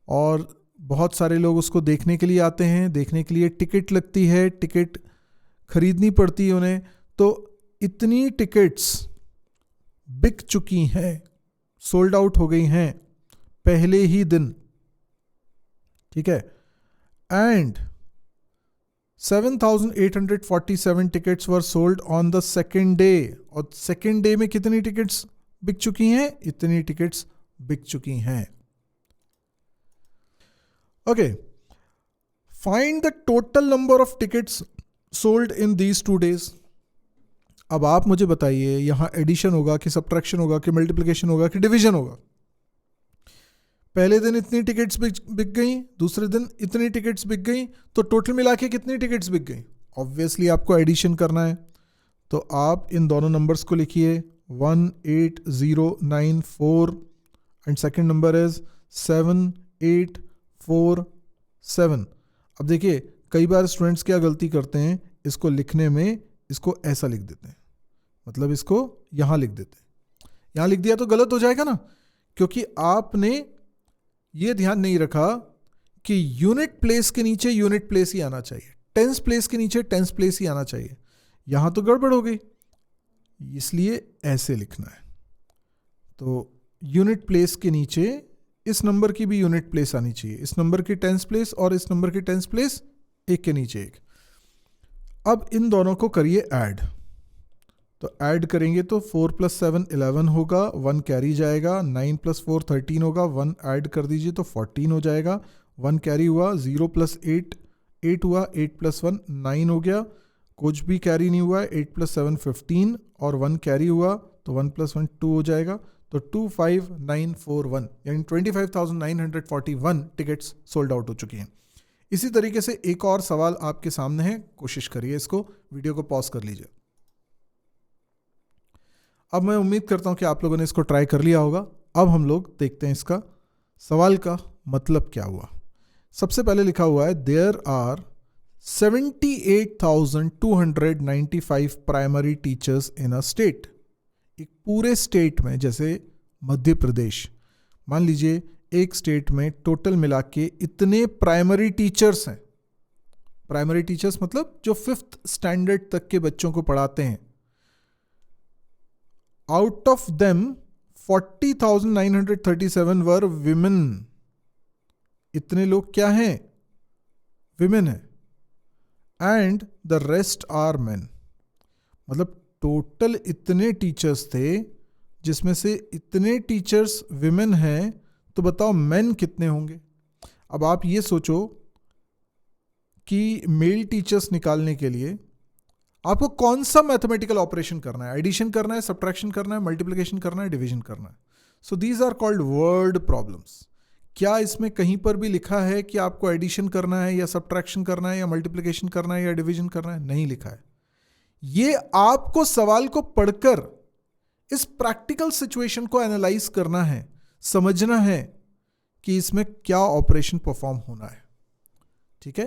और बहुत सारे लोग उसको देखने के लिए आते हैं। देखने के लिए टिकट लगती है, टिकट खरीदनी पड़ती है उन्हें। तो इतनी टिकट्स बिक चुकी हैं, सोल्ड आउट हो गई हैं पहले ही दिन, ठीक है। And 7,847 tickets were sold on the second day. और सेकेंड डे में कितनी टिकट्स बिक चुकी हैं? इतनी टिकट्स बिक चुकी हैं। Okay, find the total number of tickets sold in these 2 days। अब आप मुझे बताइए यहाँ एडिशन होगा कि सब्ट्रैक्शन होगा कि मल्टीप्लिकेशन होगा कि डिवीजन होगा। पहले दिन इतनी टिकट्स बिक गई, दूसरे दिन इतनी टिकट्स बिक गई, तो टोटल मिला के कितनी टिकट्स बिक गई? ऑब्वियसली आपको एडिशन करना है, तो आप इन दोनों नंबर्स को लिखिए 18094 एंड सेकंड नंबर इज 7847। अब देखिए कई बार स्टूडेंट्स क्या गलती करते हैं, इसको लिखने में इसको ऐसा लिख देते हैं, मतलब इसको यहाँ लिख देते हैं। यहाँ लिख दिया तो गलत हो जाएगा ना, क्योंकि आपने ये ध्यान नहीं रखा कि यूनिट प्लेस के नीचे यूनिट प्लेस ही आना चाहिए, टेंस प्लेस के नीचे टेंस प्लेस ही आना चाहिए। यहाँ तो गड़बड़ हो गई, इसलिए ऐसे लिखना है। तो यूनिट प्लेस के नीचे इस नंबर की भी यूनिट प्लेस आनी चाहिए, इस नंबर की टेंस प्लेस और इस नंबर की टेंस प्लेस एक के नीचे एक। अब इन दोनों को करिए ऐड, तो ऐड करेंगे तो 4 + 7 11 होगा, 1 कैरी जाएगा, 9 + 4 13 होगा, 1 ऐड कर दीजिए तो 14 हो जाएगा, 1 कैरी हुआ, 0 + 8 8 हुआ, 8 + 1 9 हो गया, कुछ भी कैरी नहीं हुआ है, 8 + 7 15 और 1 कैरी हुआ तो 1 + 1 2 हो जाएगा, तो 25941 यानी 25,941 टिकट्स सोल्ड आउट हो चुकी हैं। इसी तरीके से एक और सवाल आपके सामने है, कोशिश करिए इसको, वीडियो को पॉज कर लीजिए। अब मैं उम्मीद करता हूं कि आप लोगों ने इसको ट्राई कर लिया होगा। अब हम लोग देखते हैं इसका सवाल का मतलब क्या हुआ। सबसे पहले लिखा हुआ है there are 78,295 primary teachers in a state. एक पूरे स्टेट में, जैसे मध्य प्रदेश, मान लीजिए एक स्टेट में टोटल मिला के इतने प्राइमरी टीचर्स हैं। प्राइमरी टीचर्स मतलब जो 5th स्टैंडर्ड तक के बच्चों को पढ़ाते हैं। Out of them 40,937 were women. इतने लोग क्या हैं? विमेन है। And the rest are men. मतलब टोटल इतने टीचर्स थे, जिसमें से इतने टीचर्स विमेन हैं, तो बताओ मेन कितने होंगे? अब आप ये सोचो कि मेल टीचर्स निकालने के लिए आपको कौन सा मैथमेटिकल ऑपरेशन करना है? एडिशन करना है, सब्ट्रैक्शन करना है, मल्टीप्लिकेशन करना है, डिवीजन करना है। So these are called word problems. क्या इसमें कहीं पर भी लिखा है कि आपको एडिशन करना है या सब्ट्रैक्शन करना है या मल्टीप्लिकेशन करना है या डिवीजन करना है? नहीं लिखा है। ये आपको सवाल को पढ़कर इस प्रैक्टिकल सिचुएशन को एनालाइज करना है, समझना है कि इसमें क्या ऑपरेशन परफॉर्म होना है। ठीक है?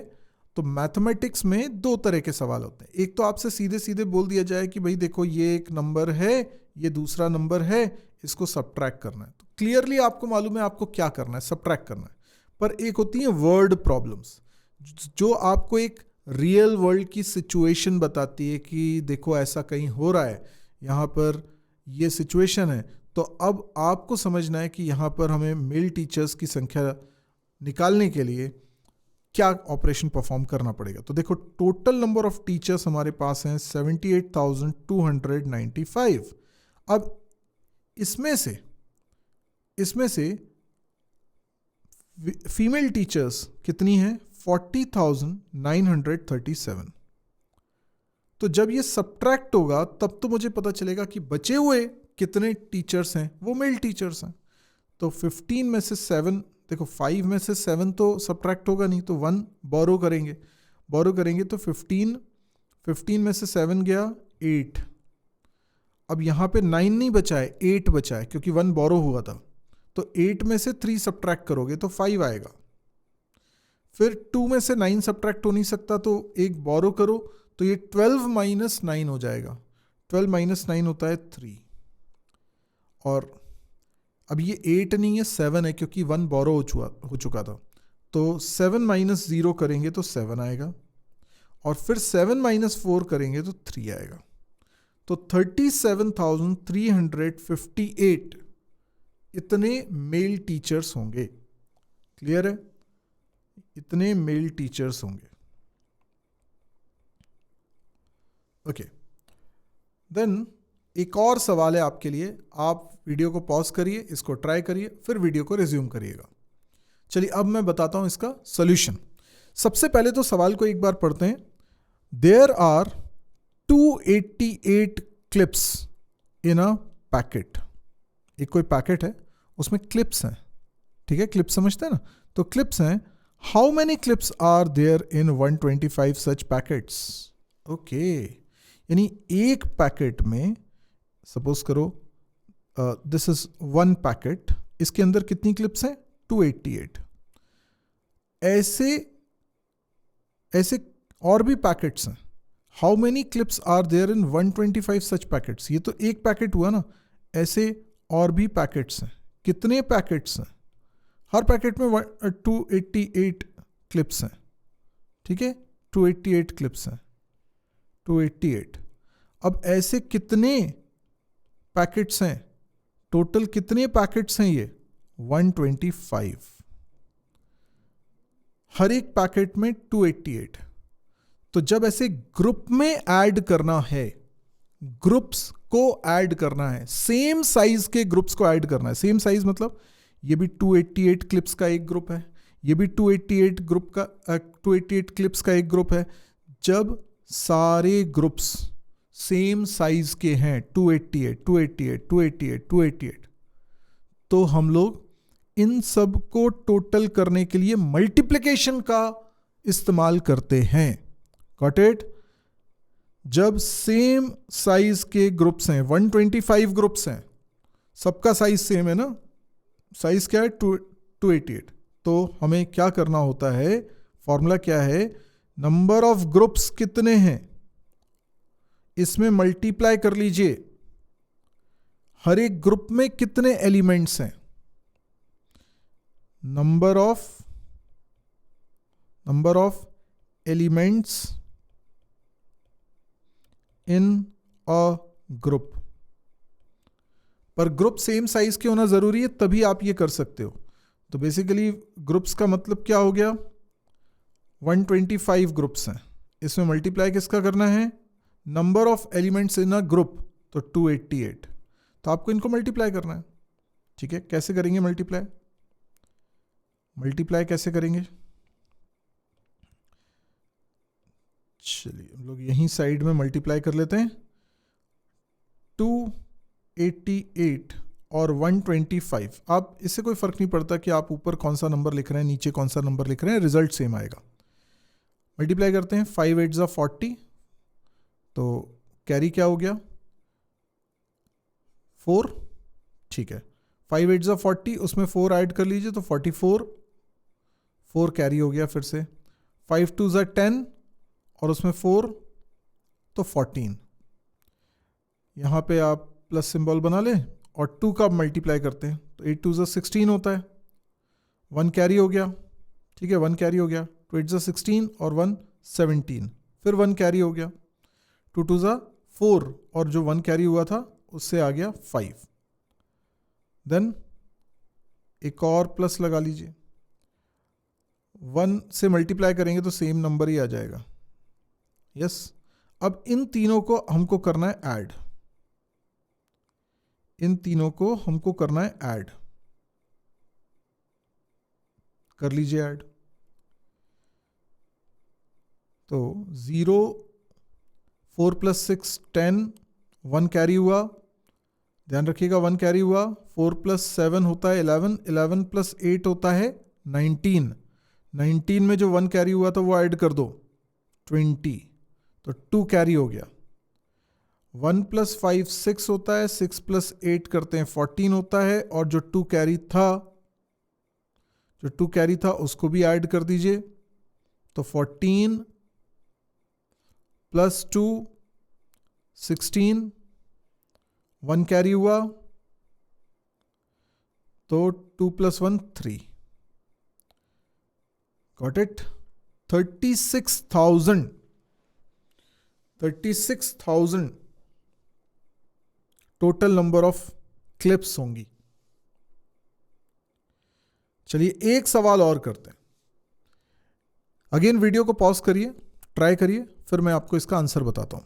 तो मैथमेटिक्स में 2 तरह के सवाल होते हैं। एक तो आपसे सीधे सीधे बोल दिया जाए कि भाई देखो ये एक नंबर है, ये दूसरा नंबर है, इसको सब्ट्रैक्ट करना है। तो क्लियरली आपको मालूम है आपको क्या करना है, सब्ट्रैक्ट करना है। पर एक होती है वर्ड प्रॉब्लम्स, जो आपको एक रियल वर्ल्ड की सिचुएशन बताती है कि देखो ऐसा कहीं हो रहा है, यहाँ पर ये सिचुएशन है। तो अब आपको समझना है कि यहाँ पर हमें मेल टीचर्स की संख्या निकालने के लिए क्या ऑपरेशन परफॉर्म करना पड़ेगा। तो देखो टोटल नंबर ऑफ टीचर्स हमारे पास हैं 78,295। अब इसमें से फीमेल टीचर्स कितनी हैं? 40,937। तो जब ये सब्ट्रैक्ट होगा तब तो मुझे पता चलेगा कि बचे हुए कितने टीचर्स हैं, वो मेल टीचर्स हैं। तो 15 में से 7, देखो 5 में से 7 तो सब्ट्रैक्ट होगा नहीं, तो 1 बोरो करेंगे तो 15 में से 7 गया 8। अब यहाँ पे 9 नहीं बचा है, 8 बचा है, क्योंकि 1 बोरो हुआ था। तो 8 में से 3 सब्ट्रैक्ट करोगे तो 5 आएगा। फिर 2 में से 9 सब्ट्रैक्ट हो नहीं सकता, तो एक बोरो करो, तो ये 12 - 9 हो जाएगा। 12 - 9 होता है 3। और अब ये 8 नहीं है, 7 है, क्योंकि 1 बोरो हो चुका था। तो 7 - 0 करेंगे तो 7 आएगा, और फिर 7 - 4 करेंगे तो 3 आएगा। तो 37,358 इतने मेल टीचर्स होंगे। क्लियर है? इतने मेल टीचर्स होंगे। ओके, देन एक और सवाल है आपके लिए। आप वीडियो को पॉज करिए, इसको ट्राई करिए, फिर वीडियो को रिज्यूम करिएगा। चलिए अब मैं बताता हूं इसका सॉल्यूशन। सबसे पहले तो सवाल को एक बार पढ़ते हैं। There are 288 clips in a packet. एक कोई पैकेट है, उसमें क्लिप्स हैं. ठीक है, क्लिप्स समझते हैं ना, तो क्लिप्स हैं. How many clips are there in 125 such packets. Okay, यानी एक पैकेट में, सपोज करो दिस इज वन पैकेट, इसके अंदर कितनी क्लिप्स हैं? 288. ऐसे और भी पैकेट्स हैं. How many clips are there in 125 such packets. ये तो एक पैकेट हुआ ना, ऐसे और भी पैकेट्स हैं. कितने पैकेट्स हैं? हर पैकेट में 288 क्लिप्स हैं. ठीक है, 288 क्लिप्स हैं, 288. अब ऐसे कितने पैकेट्स हैं? टोटल कितने पैकेट्स हैं ये? 125. हर एक पैकेट में 288. तो जब ऐसे ग्रुप में ऐड करना है, ग्रुप्स को ऐड करना है, सेम साइज के ग्रुप्स को ऐड करना है. सेम साइज मतलब ये भी 288 क्लिप्स का एक ग्रुप है, ये भी 288 क्लिप्स का एक ग्रुप है. जब सारे ग्रुप्स सेम साइज के हैं, 288, 288, 288, 288, तो हम लोग इन सब को टोटल करने के लिए मल्टीप्लिकेशन का इस्तेमाल करते हैं. Got it? जब सेम साइज के ग्रुप्स हैं, 125 ग्रुप्स हैं, सबका साइज सेम है ना, साइज क्या है? 288. तो हमें क्या करना होता है? फॉर्मूला क्या है? नंबर ऑफ ग्रुप्स कितने हैं, इसमें मल्टीप्लाई कर लीजिए. हर एक ग्रुप में कितने एलिमेंट्स हैं? Number of elements in a group. पर ग्रुप सेम साइज के होना जरूरी है, तभी आप ये कर सकते हो. तो बेसिकली ग्रुप्स का मतलब क्या हो गया? 125 ग्रुप्स हैं, इसमें मल्टीप्लाई किसका करना है? Number of elements in a group, तो 288. तो आपको इनको मल्टीप्लाई करना है. ठीक है, कैसे करेंगे मल्टीप्लाई? मल्टीप्लाई कैसे करेंगे? चलिए हम लोग यहीं साइड में मल्टीप्लाई कर लेते हैं. 288 और 125. आप इससे कोई फर्क नहीं पड़ता कि आप ऊपर कौन सा नंबर लिख रहे हैं, नीचे कौन सा नंबर लिख रहे हैं, रिजल्ट सेम आएगा. मल्टीप्लाई करते हैं. 5 8 ज़ा 40, तो कैरी क्या हो गया? 4. ठीक है, 5 8 ज़ा 40, उसमें 4 ऐड कर लीजिए तो 44. 4 कैरी हो गया फिर से. 5 2 ज़ा 10 और उसमें 4, तो 14. यहाँ पे आप प्लस सिंबल बना लें और 2 का मल्टीप्लाई करते हैं तो 8 2 ज़ा 16 होता है. 1 कैरी हो गया. ठीक है, 1 कैरी हो गया. 2 8 ज़ा 16 और 1 17. फिर 1 कैरी हो गया. 2 2 ज़ा 4 और जो 1 कैरी हुआ था उससे आ गया 5. देन एक और प्लस लगा लीजिए. 1 से मल्टीप्लाई करेंगे तो सेम नंबर ही आ जाएगा. यस. अब इन तीनों को हमको करना है ऐड. इन तीनों को हमको करना है ऐड. कर लीजिए ऐड. तो 0 4 + 6 10. 1 कैरी हुआ, ध्यान रखिएगा 1 कैरी हुआ. 4 + 7 होता है 11. 11 + 8 होता है 19. 19 में जो 1 कैरी हुआ था वो ऐड कर दो, 20. तो 2 कैरी हो गया. 1 + 5 6 होता है. 6 + 8 करते हैं 14 होता है. और जो 2 कैरी था उसको भी ऐड कर दीजिए. तो 14 + 2 16. 1 कैरी हुआ तो 2 + 1 3. Got it? 36,000 total number of clips होंगी. चलिए एक सवाल और करते हैं. अगेन वीडियो को पॉज करिए, ट्राई करिए, फिर मैं आपको इसका आंसर बताता हूं.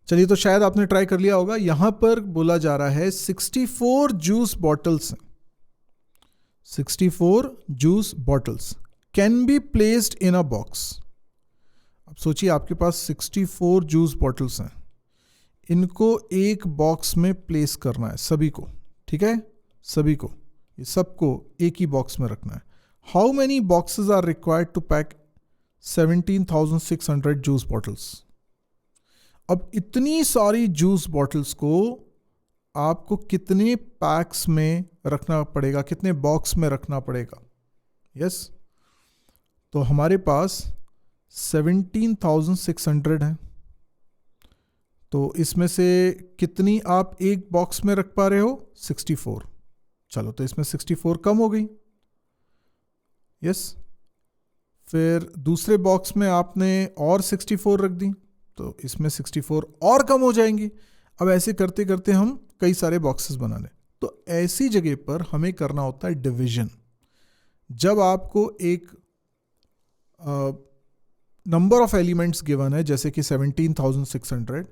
चलिए, तो शायद आपने ट्राई कर लिया होगा. यहां पर बोला जा रहा है 64 जूस बॉटल्स हैं. 64 juice bottles can be placed in a box. अब अब सोचिए आपके पास 64 जूस बॉटल्स हैं, इनको एक बॉक्स में प्लेस करना है सभी को, ठीक है, सभी को, ये सबको एक ही बॉक्स में रखना है. How many boxes are required to pack 17,600 juice bottles? अब इतनी सारी जूस बॉटल्स को आपको कितने पैक्स में रखना पड़ेगा, कितने बॉक्स में रखना पड़ेगा? यस, तो हमारे पास 17,600 है, तो इसमें से कितनी आप एक बॉक्स में रख पा रहे हो? 64. चलो, तो इसमें 64 कम हो गई. यस, फिर दूसरे बॉक्स में आपने और 64 रख दी, तो इसमें 64 और कम हो जाएंगी. अब ऐसे करते करते हम कई सारे बॉक्सेस बना लें. तो ऐसी जगह पर हमें करना होता है डिवीजन. जब आपको एक नंबर ऑफ एलिमेंट्स गिवन है, जैसे कि 17,600,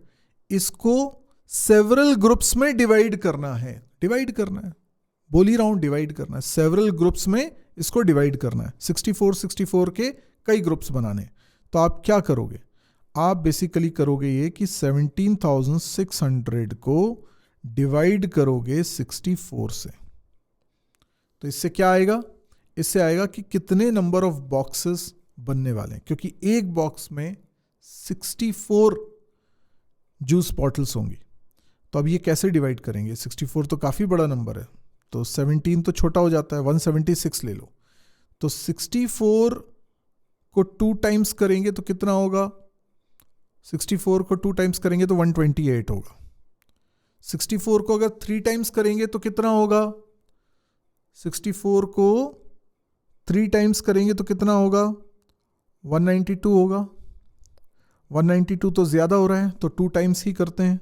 इसको सेवरल ग्रुप्स में डिवाइड करना है. बोल ही रहा हूं, डिवाइड करना है. सेवरल ग्रुप्स में इसको डिवाइड करना है. 64 के कई ग्रुप्स बनाने. तो आप क्या करोगे? आप बेसिकली करोगे ये कि 17,600 को डिवाइड करोगे 64 से. तो इससे क्या आएगा? इससे आएगा कि कितने नंबर ऑफ बॉक्सेस बनने वाले हैं, क्योंकि एक बॉक्स में 64 जूस बॉटल्स होंगी. तो अब ये कैसे डिवाइड करेंगे? 64 तो काफ़ी बड़ा नंबर है, तो 17 तो छोटा हो जाता है, 176 ले लो. तो 64 को 2 टाइम्स करेंगे तो कितना होगा? 64 को 2 टाइम्स करेंगे तो 128 होगा. 64 को अगर 3 टाइम्स करेंगे तो कितना होगा? 64 को 3 टाइम्स करेंगे तो कितना होगा? 192 होगा. 192 तो ज़्यादा हो रहा है, तो 2 टाइम्स ही करते हैं.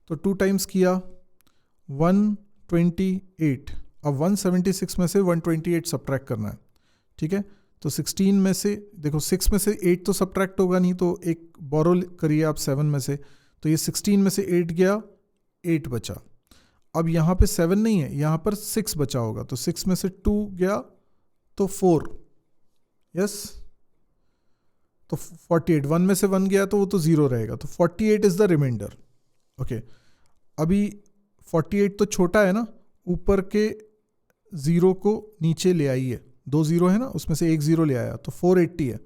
तो 2 टाइम्स किया 128. अब 176 में से 128 सब्ट्रैक्ट करना है, ठीक है. तो 16 में से देखो, 6 में से 8 तो सब्ट्रैक्ट होगा नहीं, तो एक बोरो करिए आप 7 में से. तो ये 16 में से 8 गया, 8 बचा. अब यहाँ पे 7 नहीं है, यहाँ पर 6 बचा होगा. तो 6 में से 2 गया तो 4. यस, तो 48. 1 में से 1 गया तो वो तो 0 रहेगा. तो 48 इज द रिमाइंडर. ओके, अभी 48 तो छोटा है ना, ऊपर के 0 को नीचे ले आइए. 2 0 है ना, उसमें से एक 0 ले आया, तो 480 है.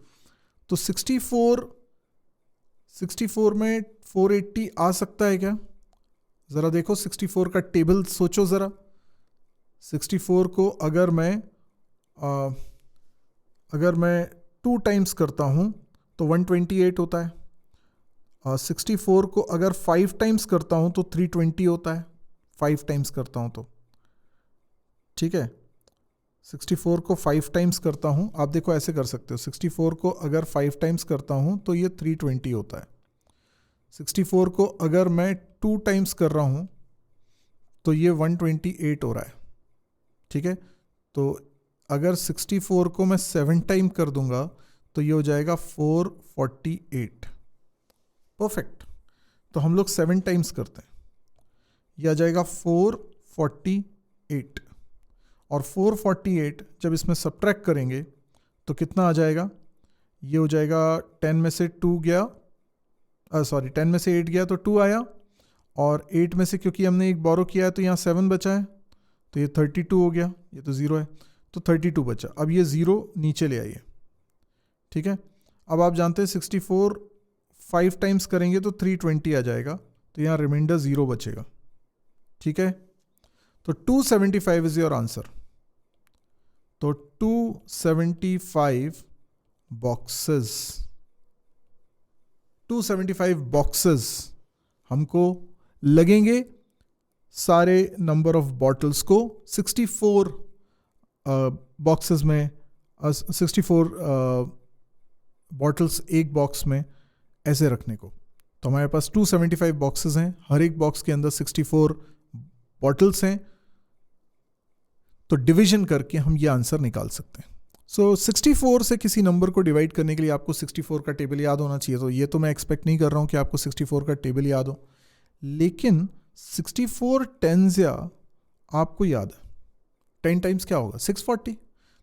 तो 64 में 480 आ सकता है क्या? ज़रा देखो 64 का टेबल सोचो ज़रा. 64 को अगर मैं 2 टाइम्स करता हूँ तो 128 होता है. 64 को अगर 5 टाइम्स करता हूँ तो 320 होता है. 5 टाइम्स करता हूँ तो, ठीक है. 64 को 5 टाइम्स करता हूँ, आप देखो ऐसे कर सकते हो. 64 को अगर 5 टाइम्स करता हूँ तो ये 320 होता है. 64 को अगर मैं 2 टाइम्स कर रहा हूँ तो ये 128 हो रहा है, ठीक है. तो अगर 64 को मैं 7 टाइम कर दूंगा तो ये हो जाएगा 448. परफेक्ट. तो हम लोग 7 टाइम्स करते हैं, यह आ जाएगा 448. और 448 जब इसमें सब्ट्रैक्ट करेंगे तो कितना आ जाएगा? ये हो जाएगा 10 में से 2 गया, 10 में से 8 गया तो 2 आया. और 8 में से क्योंकि हमने एक बोरो किया है तो यहाँ 7 बचा है, तो ये 32 हो गया. ये तो 0 है, तो 32 बचा. अब ये 0 नीचे ले आइए, ठीक है. अब आप जानते हैं 64 5 टाइम्स करेंगे तो 320 आ जाएगा, तो यहाँ रिमाइंडर 0 बचेगा, ठीक है. तो 275 इज योर आंसर. तो 275 बॉक्सेस हमको लगेंगे सारे नंबर ऑफ बॉटल्स को 64 बॉक्सेस में, 64 बॉटल्स एक बॉक्स में ऐसे रखने को. तो हमारे पास 275 बॉक्सेस हैं, हर एक बॉक्स के अंदर 64 बॉटल्स हैं. तो डिवीजन करके हम ये आंसर निकाल सकते हैं. सो 64 से किसी नंबर को डिवाइड करने के लिए आपको 64 का टेबल याद होना चाहिए. तो ये तो मैं एक्सपेक्ट नहीं कर रहा हूँ कि आपको 64 का टेबल याद हो, लेकिन 64 टेंस या आपको याद है. 10 टाइम्स क्या होगा? 640.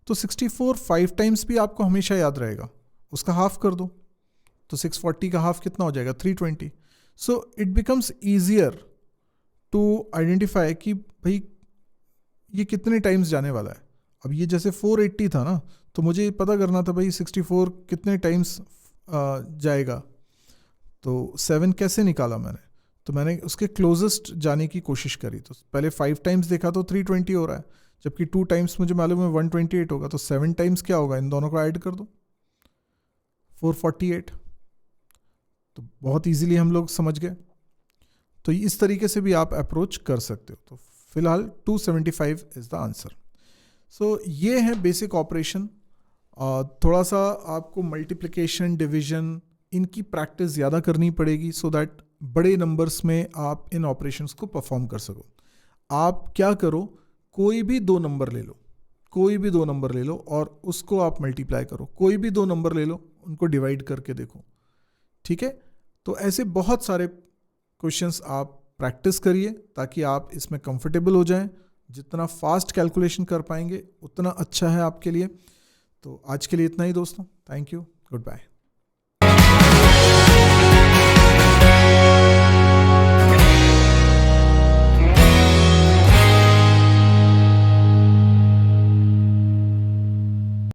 तो 64 5 टाइम्स भी आपको हमेशा याद रहेगा, उसका हाफ कर दो तो 640 का हाफ कितना हो जाएगा 320. So it becomes easier to identify कि भाई ये कितने टाइम्स जाने वाला है. अब ये जैसे 480 था ना, तो मुझे पता करना था भाई 64 कितने टाइम्स जाएगा. तो 7 कैसे निकाला मैंने, तो मैंने उसके क्लोजेस्ट जाने की कोशिश करी. तो पहले 5 टाइम्स देखा तो 320 हो रहा है, जबकि 2 टाइम्स मुझे मालूम है 128 होगा. तो 7 टाइम्स क्या होगा, इन दोनों को ऐड कर दो 448. तो बहुत इजीली हम लोग समझ गए. तो इस तरीके से भी आप अप्रोच कर सकते हो. तो फिलहाल 275 इज़ द आंसर. सो ये है बेसिक ऑपरेशन. थोड़ा सा आपको मल्टीप्लिकेशन, डिवीजन, इनकी प्रैक्टिस ज़्यादा करनी पड़ेगी सो दैट बड़े नंबर्स में आप इन ऑपरेशंस को परफॉर्म कर सको. आप क्या करो, कोई भी 2 नंबर ले लो, कोई भी 2 नंबर ले लो और उसको आप मल्टीप्लाई करो. कोई भी 2 नंबर ले लो, उनको डिवाइड करके देखो. ठीक है. तो ऐसे बहुत सारे क्वेश्चंस आप प्रैक्टिस करिए ताकि आप इसमें कंफर्टेबल हो जाएं. जितना फास्ट कैलकुलेशन कर पाएंगे उतना अच्छा है आपके लिए. तो आज के लिए इतना ही दोस्तों. Thank you. Good bye.